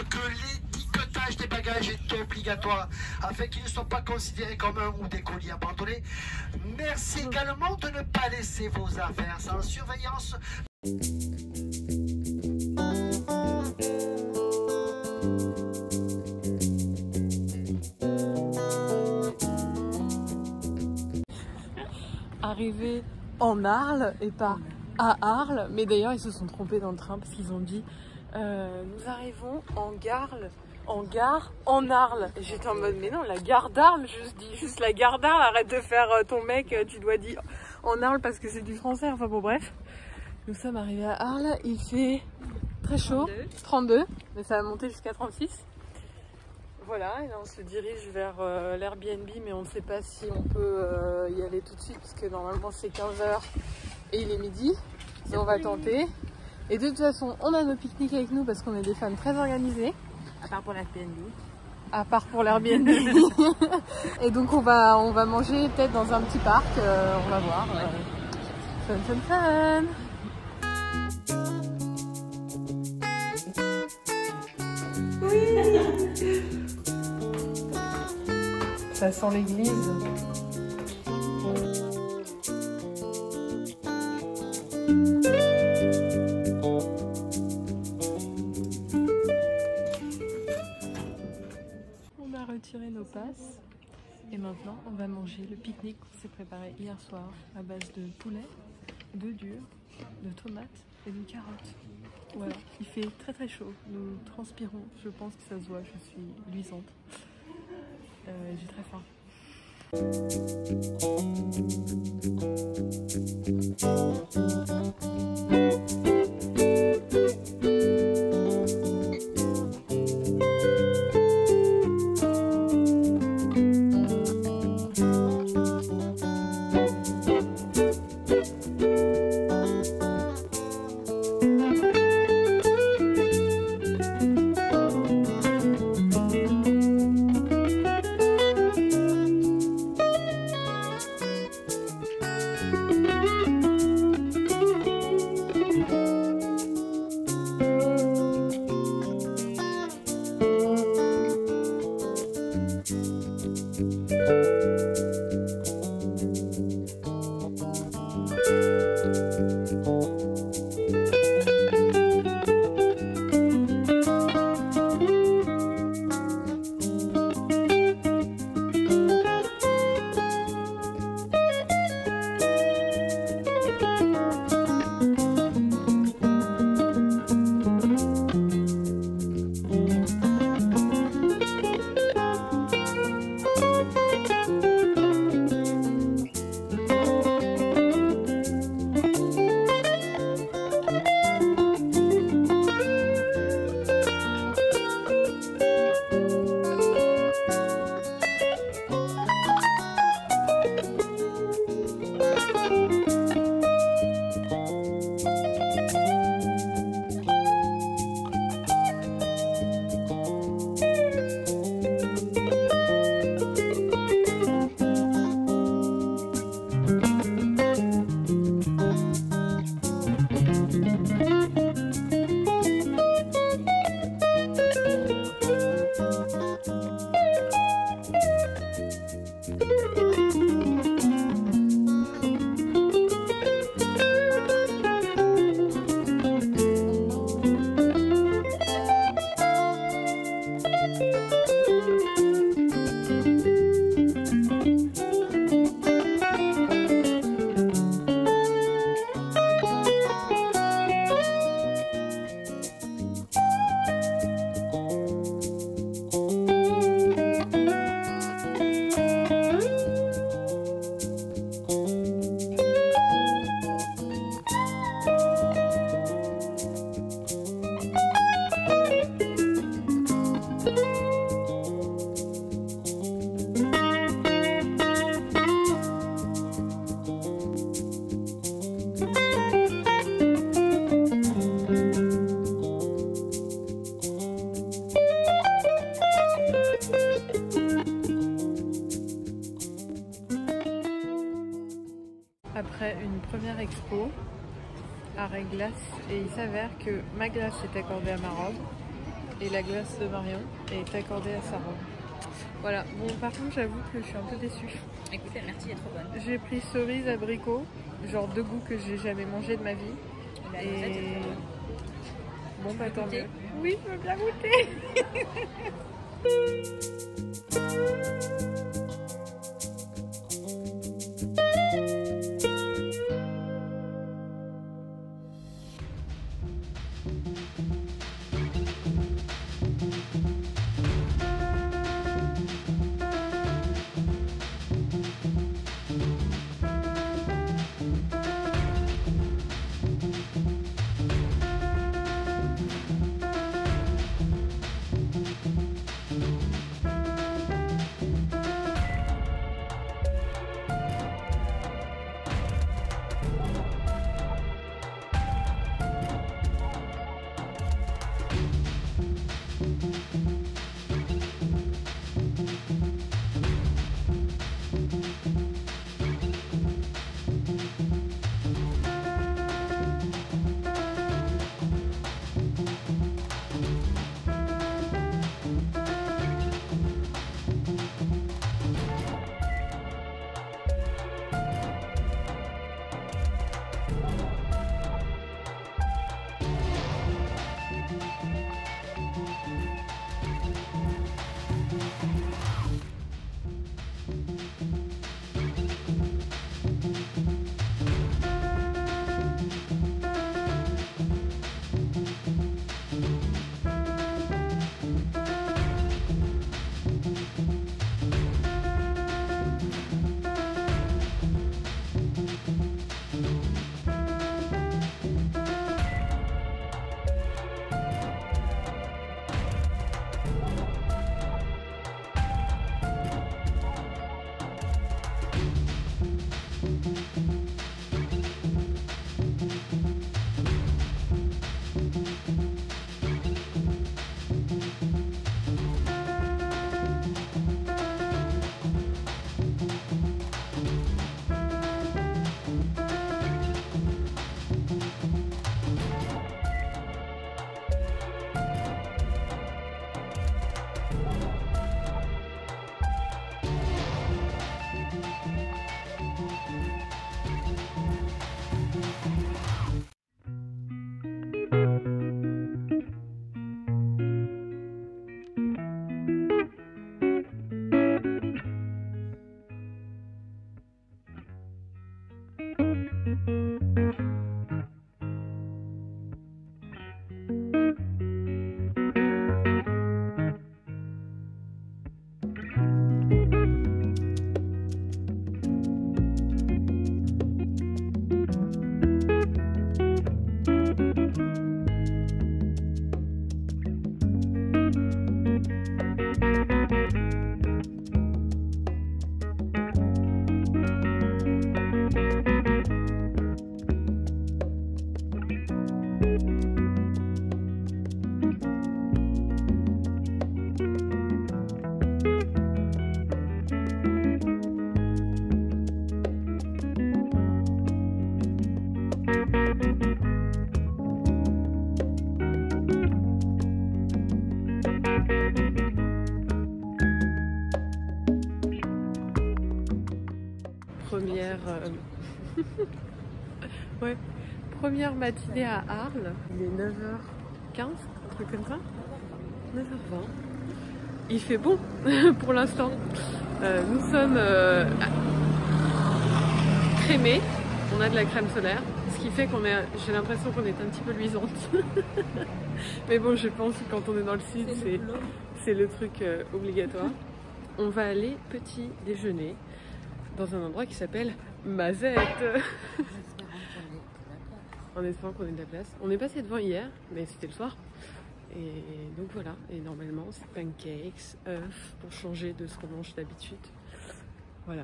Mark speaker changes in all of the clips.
Speaker 1: que l'étiquetage des bagages est obligatoire afin qu'ils ne soient pas considérés comme un ou des colis abandonnés. Merci également de ne pas laisser vos affaires sans surveillance.
Speaker 2: Arrivé en Arles et pas à Arles, mais d'ailleurs ils se sont trompés dans le train parce qu'ils ont dit nous arrivons en Arles. Et j'étais en mode mais non, la gare d'Arles, je dis juste la gare d'Arles, arrête de faire ton mec, tu dois dire en Arles parce que c'est du français, enfin bon bref. Nous sommes arrivés à Arles, il fait très chaud, 32, mais ça va monter jusqu'à 36. Voilà, et là on se dirige vers l'Airbnb, mais on ne sait pas si on peut y aller tout de suite, parce que normalement c'est 15h et il est midi. Et on va tenter. Et de toute façon, on a nos pique-niques avec nous, parce qu'on est des femmes très organisées.
Speaker 3: À part pour l'Airbnb.
Speaker 2: À part pour l'Airbnb. Et donc on va manger peut-être dans un petit parc, on va voir. Fun, fun, fun. Ça sent l'église. On a retiré nos passes et maintenant on va manger le pique-nique qu'on s'est préparé hier soir à base de poulet, d'œufs durs, de tomates et de carottes. Voilà, il fait très très chaud, nous transpirons, je pense que ça se voit, je suis luisante. J'ai très faim. Après une première expo, arrêt glace, et il s'avère que ma glace est accordée à ma robe. et la glace de Marion est accordée à Sarah. Voilà, bon par contre j'avoue que je suis un peu déçue.
Speaker 3: Écoutez, merci, elle est trop bonne.
Speaker 2: J'ai pris cerise abricot, genre 2 goûts que j'ai jamais mangé de ma vie. Et bon bah tant mieux. Oui, je veux bien goûter. Ouais, première matinée à Arles. Il est 9h15, un truc comme ça. 9h20. Il fait bon pour l'instant. Nous sommes crémés. On a de la crème solaire, ce qui fait qu'on est, j'ai l'impression qu'on est un petit peu luisante. Mais bon, je pense que quand on est dans le sud, c'est le truc obligatoire. On va aller petit déjeuner dans un endroit qui s'appelle Mazette. En espérant qu'on ait de la place. On est passé devant hier, mais c'était le soir. Et donc voilà, et normalement c'est pancakes, œufs, pour changer de ce qu'on mange d'habitude. Voilà.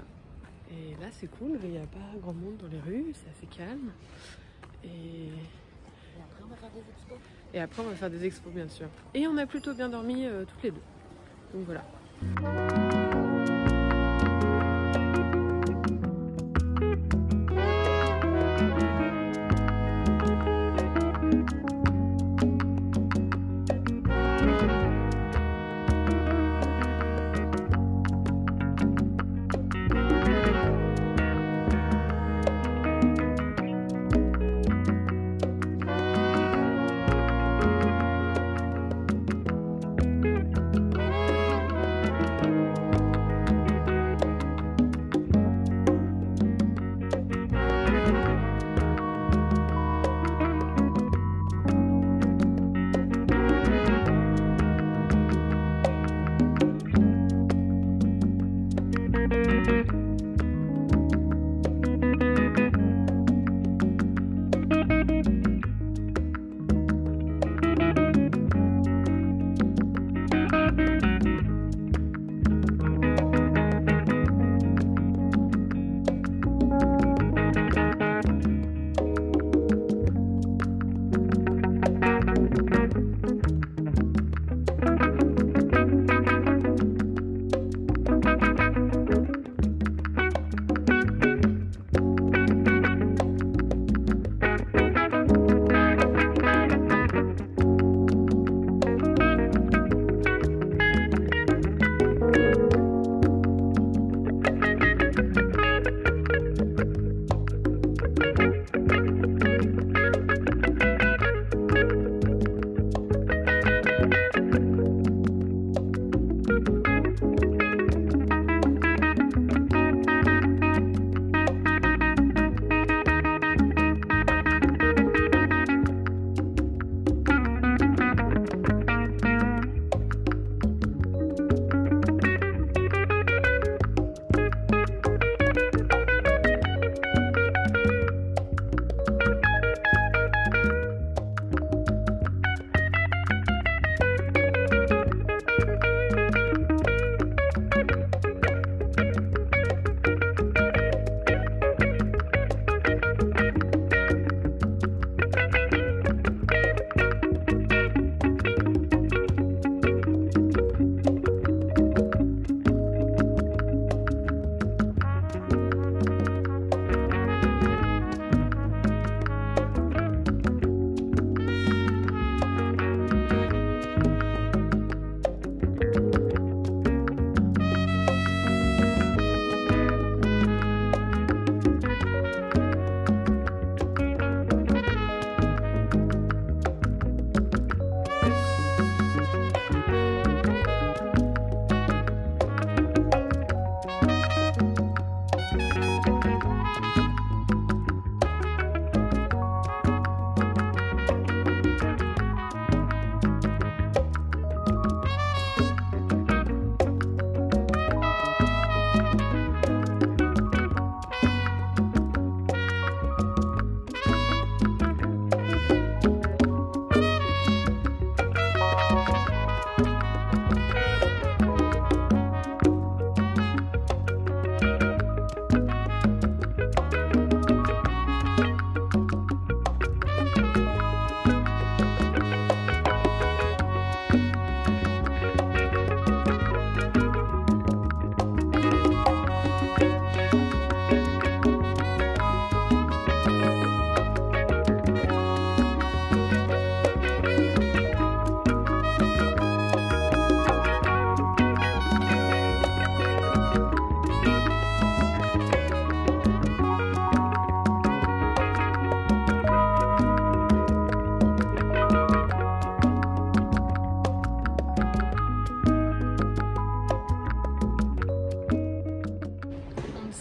Speaker 2: Et là c'est cool, il n'y a pas grand monde dans les rues, c'est assez calme. Et après on va faire des expos. Et après on va faire des expos bien sûr. Et on a plutôt bien dormi toutes les deux. Donc voilà.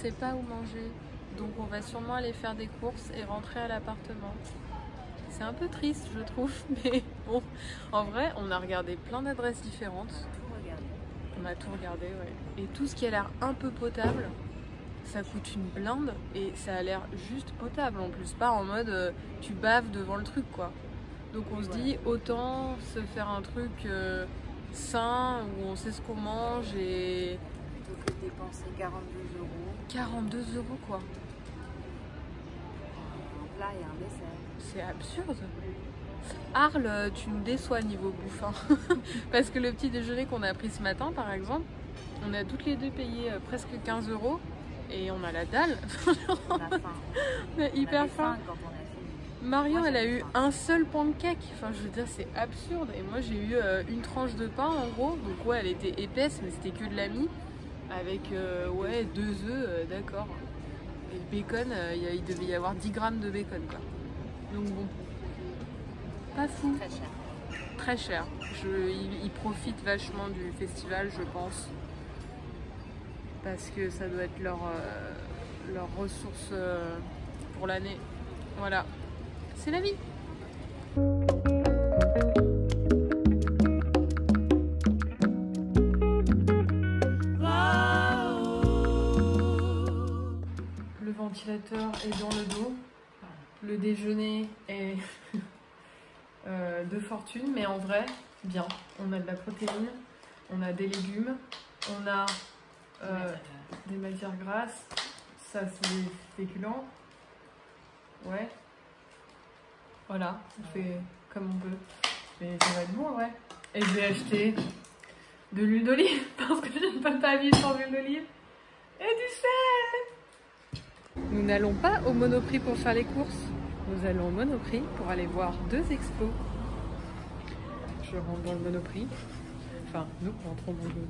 Speaker 2: sait pas où manger. Donc on va sûrement aller faire des courses et rentrer à l'appartement. C'est un peu triste, je trouve, mais bon, en vrai, on a regardé plein d'adresses différentes. On a tout regardé, ouais. Et tout ce qui a l'air un peu potable, ça coûte une blinde et ça a l'air juste potable en plus, pas en mode tu baves devant le truc, quoi. Donc on se dit autant se faire un truc sain où on sait ce qu'on mange et...
Speaker 3: Plutôt que de dépenser 42 €.
Speaker 2: 42 € quoi.
Speaker 3: Un plat et un dessert.
Speaker 2: C'est absurde. Arles, tu nous déçois niveau bouffe. Hein. Parce que le petit déjeuner qu'on a pris ce matin, par exemple, on a toutes les deux payé presque 15 € et on a la dalle.
Speaker 3: On a faim.
Speaker 2: On a hyper faim.
Speaker 3: Quand on a fini.
Speaker 2: Marion,
Speaker 3: Moi,
Speaker 2: elle a
Speaker 3: j'avais
Speaker 2: eu
Speaker 3: faim.
Speaker 2: un seul pancake. Enfin, je veux dire, c'est absurde. Et moi, j'ai eu une tranche de pain en gros. Donc, ouais, elle était épaisse, mais c'était que de la mie. Avec, ouais, 2 œufs, d'accord. Et le bacon, il devait y avoir 10 grammes de bacon, quoi. Donc, bon. Pas fou.
Speaker 3: Très cher.
Speaker 2: Très cher. Ils profitent vachement du festival, je pense. Parce que ça doit être leur ressource pour l'année. Voilà. C'est la vie. Le ventilateur est dans le dos. Le déjeuner est de fortune, mais en vrai, bien. On a de la protéine, on a des légumes, on a des matières grasses. Ça, c'est des féculents. Ouais. Voilà, on fait comme on peut. Mais ça va être bon, ouais. Et je vais acheter de l'huile d'olive parce que je ne peux pas vivre sans l'huile d'olive. Et du sel. Nous n'allons pas au Monoprix pour faire les courses. Nous allons au Monoprix pour aller voir 2 expos. Je rentre dans le Monoprix. Enfin, nous rentrons dans le...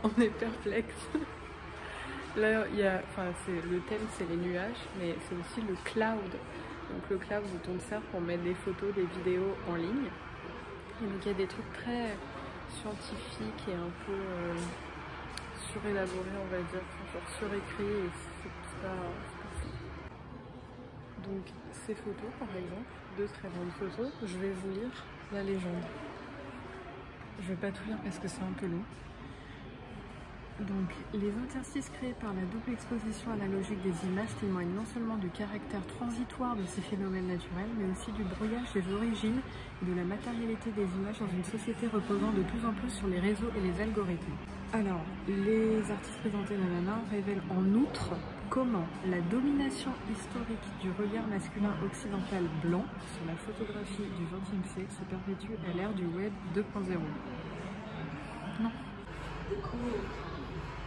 Speaker 2: On est perplexe. Là, il y a, enfin, le thème, c'est les nuages, mais c'est aussi le cloud. Donc le cloud, on sert pour mettre des photos, des vidéos en ligne. Et donc il y a des trucs très scientifiques et un peu surélaborés, on va dire, genre surécrits, et c'est pas fou. Donc ces photos, par exemple, 2 très grandes photos, je vais vous lire la légende. Je vais pas tout lire parce que c'est un peu long. Donc, les interstices créés par la double exposition analogique des images témoignent non seulement du caractère transitoire de ces phénomènes naturels, mais aussi du brouillage des origines et de la matérialité des images dans une société reposant de plus en plus sur les réseaux et les algorithmes. Alors, les artistes présentés nanana révèlent en outre comment la domination historique du regard masculin occidental blanc sur la photographie du XXe siècle se perpétue à l'ère du web 2.0. Non.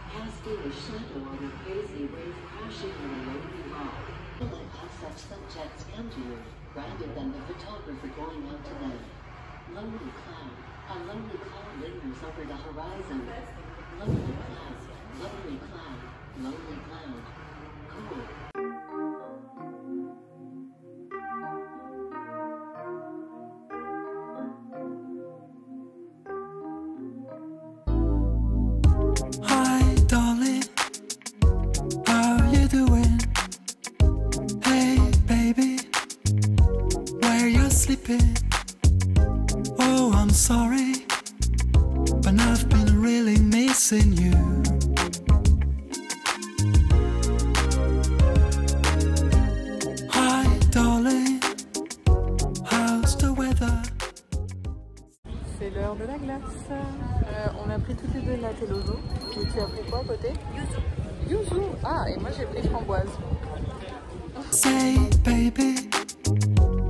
Speaker 4: Casting a shadow on a crazy wave crashing on a lonely rock. Let how such subjects come to you, rather than the photographer going out to them. Lonely cloud, a lonely cloud lingers over the horizon. Lonely cloud, Lonely Cloud. Cool.
Speaker 5: Hi, darling. How you doing? Hey, baby. Where you sleeping? Oh, I'm sorry, but I've been really missing you. Hi, darling. How's the weather?
Speaker 2: C'est l'heure de la glace. On a pris toutes les deux de la Telozo. Et tu as pris quoi à côté? Yuzu. Yuzu. Ah, et moi j'ai pris framboise.
Speaker 5: Say, baby,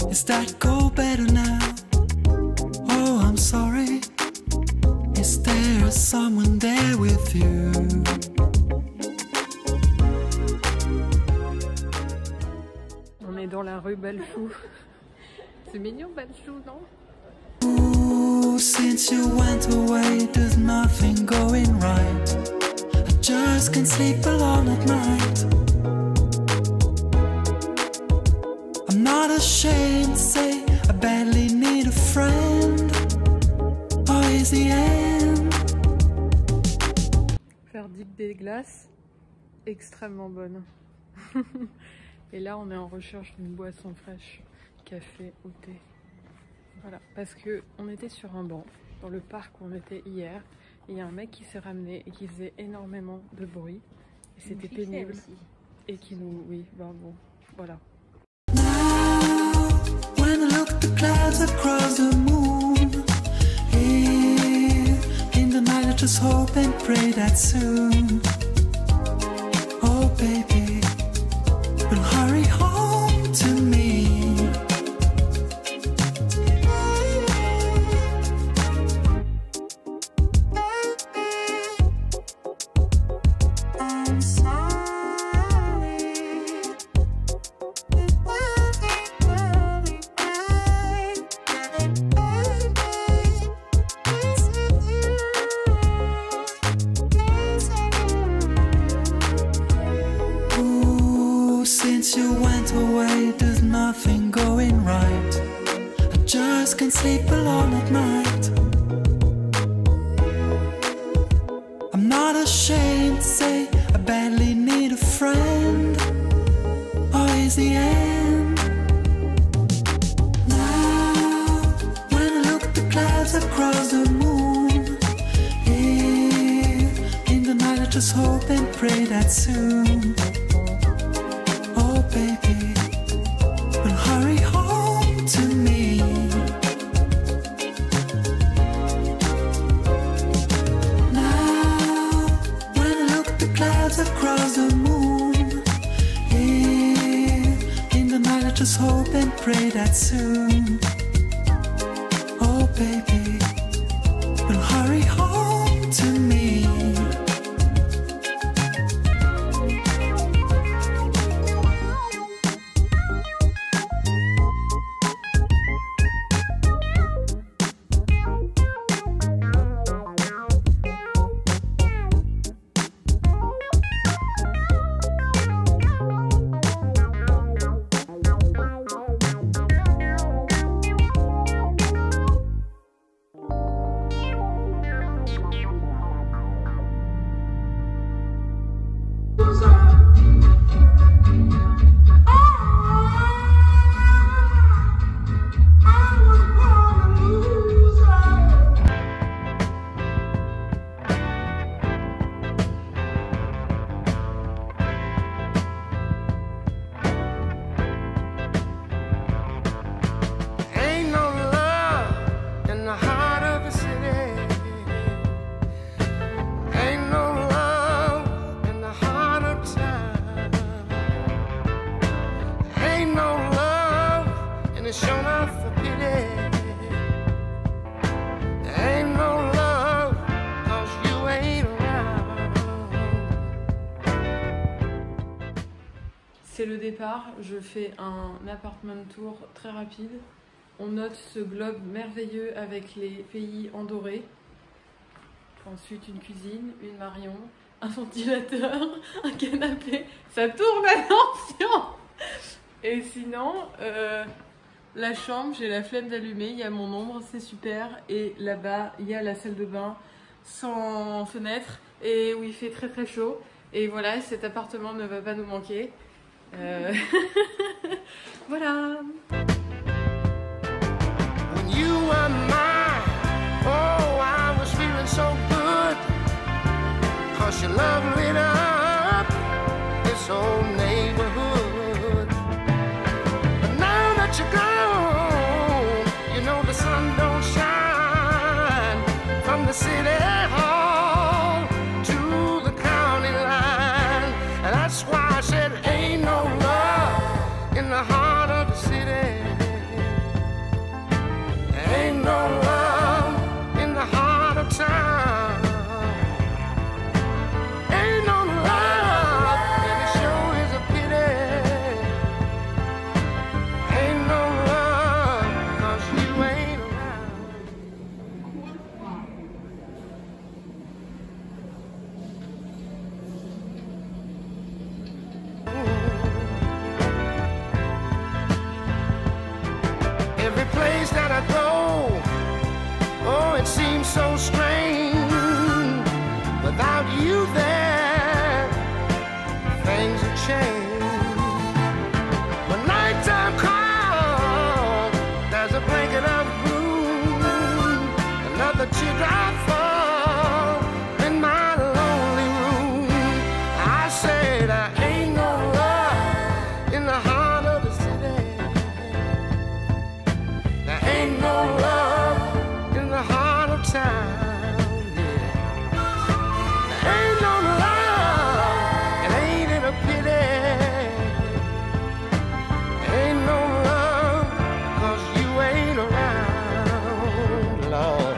Speaker 5: is that go better now? Oh, I'm sorry. Is there someone there with you?
Speaker 2: On est dans la rue Balchou. C'est mignon Balchou, non?
Speaker 5: Ooh, since you went away, there's nothing going right. I just can't sleep alone at night. I'm not ashamed to say I badly need a friend. Oh, is the end?
Speaker 2: Verdict des glaces, extrêmement bonne. Et là on est en recherche d'une boisson fraîche, café ou thé. Voilà, parce que on était sur un banc dans le parc où on était hier. Et il y a un mec qui s'est ramené et qui faisait énormément de bruit. Et c'était pénible. Et qui nous... Oui, ben bon, voilà.
Speaker 5: Now, when I look at the clouds across the moon, here in the night I just hope and pray that soon, oh baby, you'll hurry home to me. I'm sorry. Ooh, since you went away, there's nothing going right. I just can't sleep alone at night. I'm not ashamed to say I badly need a friend. Oh, is the end? Now, when I look at the clouds across the moon, here in the night I just hope and pray that soon, oh baby, you'll hurry home to me. Now, when I look at the clouds across the moon, here in the night I just hope and pray that soon, oh baby, you'll hurry home to me.
Speaker 6: Ain't no love in the heart of the city. Ain't no love in the heart of town. Ain't no love and it's shown up for pity. Ain't no love 'cause you ain't around.
Speaker 2: C'est le départ, je fais un apartment tour très rapide. On note ce globe merveilleux avec les pays en doré. Ensuite une cuisine, une Marion, un ventilateur, un canapé. Ça tourne, attention. Et sinon, la chambre, j'ai la flemme d'allumer. Il y a mon ombre, c'est super. Et là-bas, il y a la salle de bain sans fenêtre et où il fait très très chaud. Et voilà, cet appartement ne va pas nous manquer. Voilà.
Speaker 6: When you were mine, oh, I was feeling so good. 'Cause your love lit up this whole neighborhood. But now that you're gone, you know the sun don't shine from the city hall to the county line. And that's why I said ain't no love in the heart of the city. Ain't no love in the heart of town. Ain't no love, and it sure is a pity. Ain't no love, 'cause you ain't around. Every place that I go, oh, it seems so strange. Without you there, things have changed. When nighttime comes, there's a blanket of gloom. Another teardrop falls in my lonely room. I say there ain't no love in the heart of the city. There ain't no love in the heart of town. Yeah. Ain't no love, and ain't it a pity? Ain't no love, 'cause you ain't around, Lord.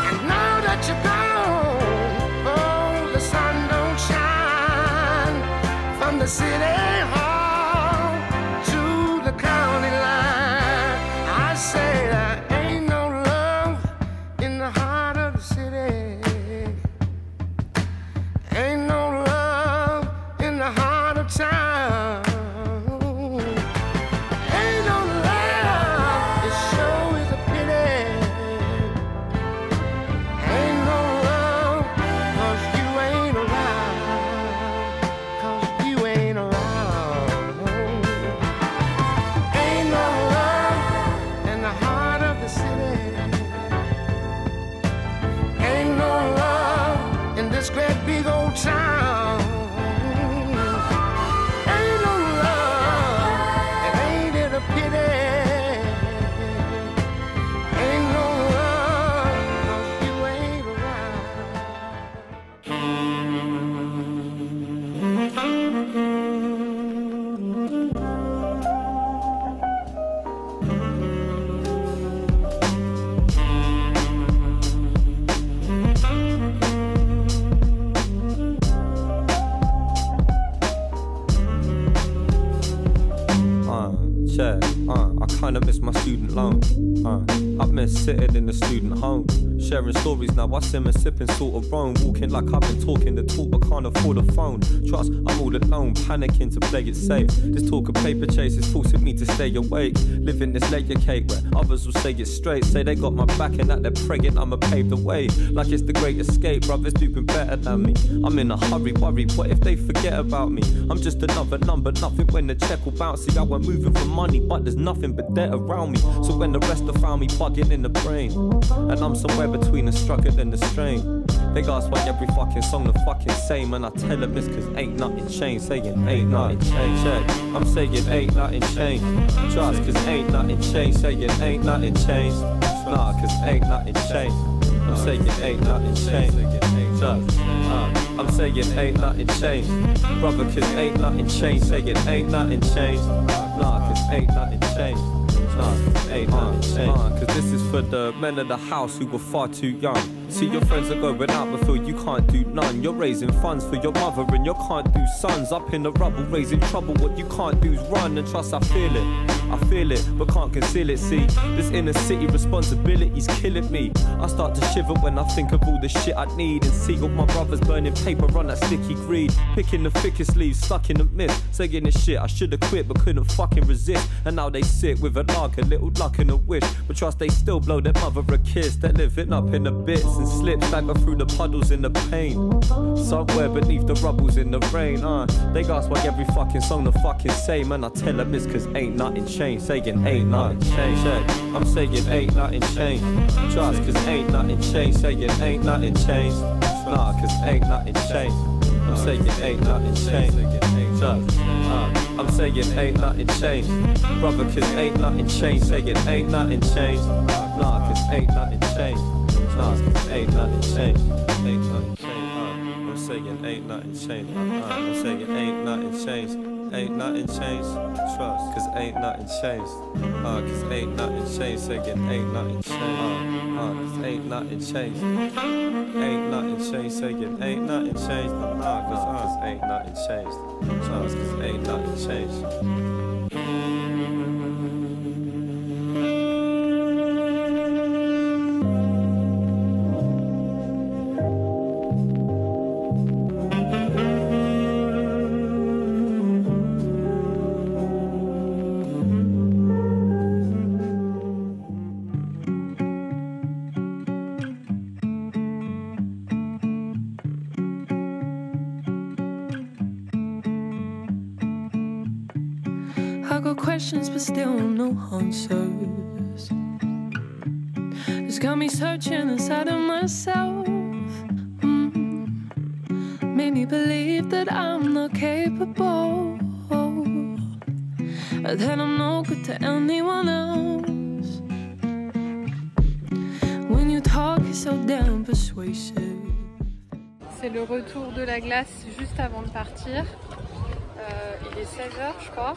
Speaker 6: And now that you're gone, oh, the sun don't shine from the city hall to the county line. I say there ain't no love in the heart of the city. Ain't no love in the heart of town. Ain't no love, it sure is a pity. Ain't no love, 'cause you ain't around. 'Cause you ain't around. Ain't no love in the heart of the city. Ain't no love in this great big old town. Ain't no love, and ain't it a pity? Ain't no love, 'cause you ain't
Speaker 7: Check, I kinda miss my student loan. I miss sitting in the student home, sharing stories. Now I simmer, sipping sort of wrong, walking like I've been talking the talk, but can't afford a phone. Trust, I'm all alone, panicking to play it safe. This talk of paper chase is forcing me to stay awake, living this layer cake where others will say it straight, say they got my back and that they're pregnant. I'ma pave the way like it's the great escape. Brothers doing better than me. I'm in a hurry, worry. What if they forget about me? I'm just another number, nothing when the check will bounce. See, I went moving for money, but there's nothing but debt around me. So when the rest have found me bugging in the brain, and I'm somewhere between the struggle and the strain, they ask why every fucking song the fucking same, and I tell them it's 'cause ain't nothing changed. Saying ain't nothing changed. Check, I'm saying ain't nothing changed. Trust, 'cause ain't nothing changed. Saying ain't nothing changed. Nah, 'cause ain't nothing changed. I'm saying ain't nothing changed. Trust, I'm saying ain't nothing changed. Brother, 'cause ain't nothing changed. Saying ain't nothing changed. Nah, 'cause ain't nothing changed. Ain't nothing changed. 'Cause this is for the men of the house who were far too young. See your friends are going out but feel you can't do none. You're raising funds for your mother and you can't do sons. Up in the rubble raising trouble, what you can't do is run. And trust I feel it, but can't conceal it. See, this inner city responsibility's killing me. I start to shiver when I think of all the shit I need. And see all my brothers burning paper on that sticky greed. Picking the thickest leaves, stuck in the mist. Saying this shit, I should've quit but couldn't fucking resist. And now they sit with a lark, a little luck and a wish. But trust they still blow their mother a kiss. They're living up in the bits and slip stagger through the puddles in the pain. Somewhere beneath the rubbles in the rain. They ask why every fucking song the fucking same. And I tell them it's cause ain't nothing changed. Saying ain't nothing changed. I'm saying ain't nothing changed. Trust cause ain't nothing changed. Saying ain't nothing changed. Nah, cause ain't nothing changed. I'm saying ain't nothing changed. Trust. I'm saying ain't nothing changed. Brother, cause ain't nothing changed. Saying ain't nothing changed. Nah, cause ain't nothing changed. Nah, cause ain't nothing changed. Ain't nothing changed. I'm saying ain't nothing changed. I'm saying ain't nothing changed. Ain't nothing changed. Trust, cause ain't nothing changed. Cause ain't nothing changed. Saying ain't nothing changed. Cause ain't nothing changed. Ain't nothing changed. Saying ain't nothing changed. Cause ain't nothing changed. Trust, cause ain't nothing changed.
Speaker 5: I got questions but still no answers. It's got me searching inside of myself. Made me believe that I'm not capable, that I'm no good to anyone else. When you talk, you're so damn persuasive.
Speaker 2: C'est le retour de la glace juste avant de partir. Il est 16h je crois.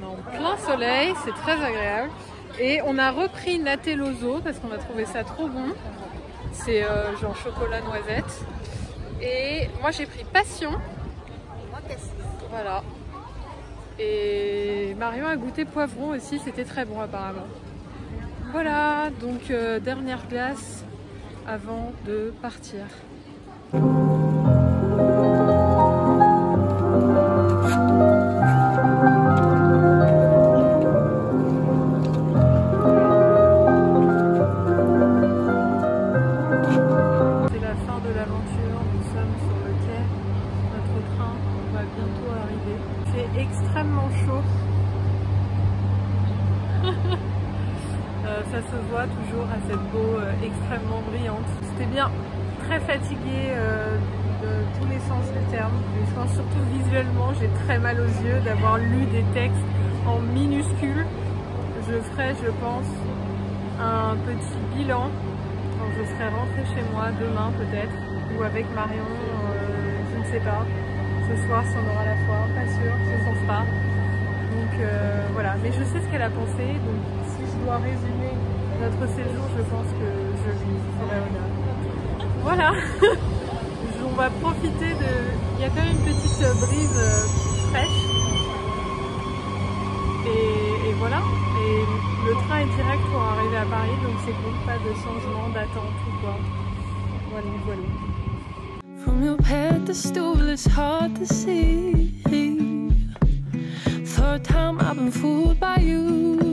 Speaker 2: En plein soleil, c'est très agréable. Et on a repris Natelloso parce qu'on a trouvé ça trop bon. C'est genre chocolat noisette. Et moi j'ai pris Passion. Voilà. Et Marion a goûté poivron aussi, c'était très bon apparemment. Voilà, donc dernière glace avant de partir. Extrêmement chaud. Ça se voit toujours à cette peau extrêmement brillante. C'était bien, très fatiguée de tous les sens du terme. Je pense surtout visuellement, j'ai très mal aux yeux d'avoir lu des textes en minuscules. Je ferai, je pense, un petit bilan quand je serai rentrée chez moi demain peut-être, ou avec Marion, je ne sais pas. Ce soir, si on aura la foi, pas sûr, je pense pas. Donc voilà, mais je sais ce qu'elle a pensé, donc si je dois résumer notre séjour, je pense que je lui ferai honneur. Voilà. On va profiter de... Il y a quand même une petite brise fraîche. Et voilà. Et le train est direct pour arriver à Paris, donc c'est cool, pas de changement, d'attente ou quoi. Voilà, voilà.
Speaker 5: From your pedestal, it's hard to see. Third time I've been fooled by you.